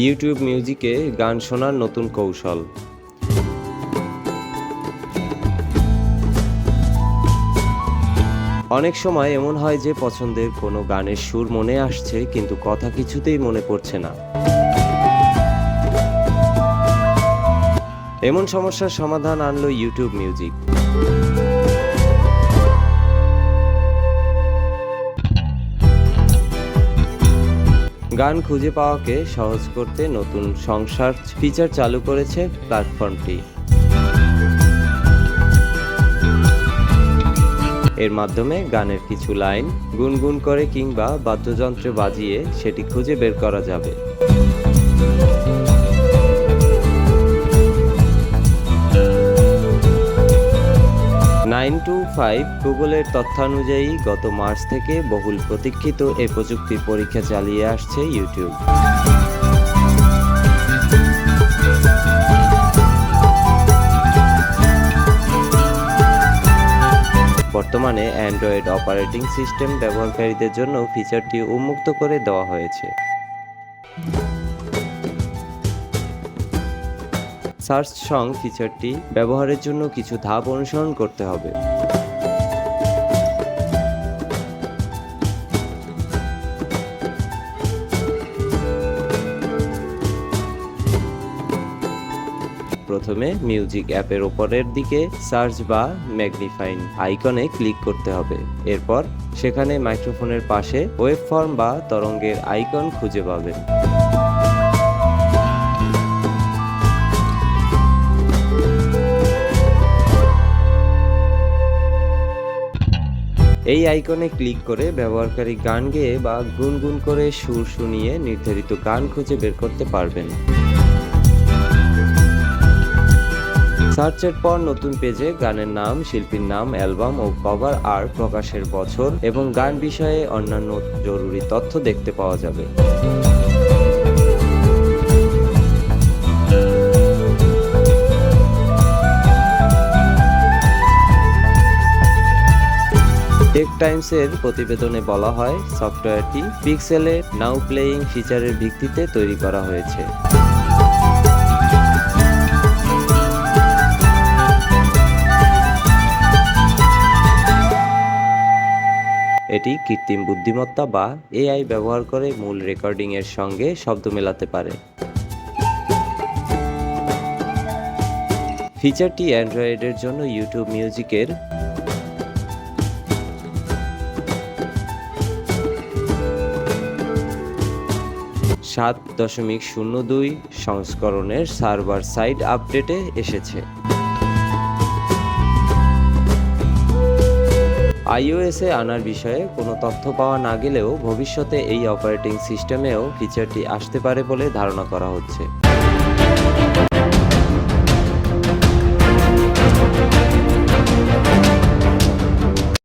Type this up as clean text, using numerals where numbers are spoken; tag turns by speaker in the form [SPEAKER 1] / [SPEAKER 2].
[SPEAKER 1] YouTube মিউজিকে গান শোনার নতুন কৌশল। অনেক সময় এমন হয় যে পছন্দের কোনো গানের সুর মনে আসছে কিন্তু কথা কিছুতেই মনে পড়ছে না। এমন সমস্যার সমাধান আনলো ইউটিউব মিউজিক। গান খুঁজে পাওয়াকে সহজ করতে নতুন সং সার্চ ফিচার চালু করেছে প্ল্যাটফর্মটি। এর মাধ্যমে গানের কিছু লাইন গুনগুন করে কিংবা বাদ্যযন্ত্রে বাজিয়ে সেটি খুঁজে বের করা যাবে। গুগলের তথ্যানুযায়ী গত মার্চ থেকে বহুল প্রতীক্ষিত এই প্রযুক্তির পরীক্ষা চালিয়ে আসছে ইউটিউব। বর্তমানে অ্যান্ড্রয়েড অপারেটিং সিস্টেম ব্যবহারকারীদের জন্য ফিচারটি উন্মুক্ত করে দেওয়া হয়েছে। সার্চ সং ফিচারটি ব্যবহারের জন্য কিছু ধাপ অনুসরণ করতে হবে। প্রথমে মিউজিক অ্যাপের উপরের দিকে সার্চ বা ম্যাগনিফাইং আইকনে ক্লিক করতে হবে। এরপর সেখানে মাইক্রোফোনের পাশে ওয়েবফর্ম বা তরঙ্গের আইকন খুঁজে পাবেন। এই আইকনে ক্লিক করে ব্যবহারকারী গান গেয়ে বা গুনগুন করে সুর শুনিয়ে নির্ধারিত গান খুঁজে বের করতে পারবেন। সার্চের পর নতুন পেজে গানের নাম, শিল্পীর নাম, অ্যালবাম ও কভার আর্ট, প্রকাশের বছর এবং গান বিষয়ে অন্যান্য জরুরি তথ্য দেখতে পাওয়া যাবে। টেক টাইমসের প্রতিবেদনে বলা হয়, সফটওয়্যারটি পিক্সেলে নাও প্লেয়িং ফিচারের ভিত্তিতে তৈরি করা হয়েছে। এটি কৃত্রিম বুদ্ধিমত্তা বা এআই ব্যবহার করে মূল রেকর্ডিং এর সঙ্গে শব্দ মেলাতে পারে। ফিচারটি অ্যান্ড্রয়েডের জন্য ইউটিউব মিউজিকের 7.02 সংস্করণের সার্ভার সাইড আপডেটে এসেছে। iOS-এ আনার বিষয়ে কোনো তথ্য পাওয়া না গেলেও ভবিষ্যতে এই অপারেটিং সিস্টেমেও ফিচারটি আসতে পারে বলে ধারণা করা হচ্ছে।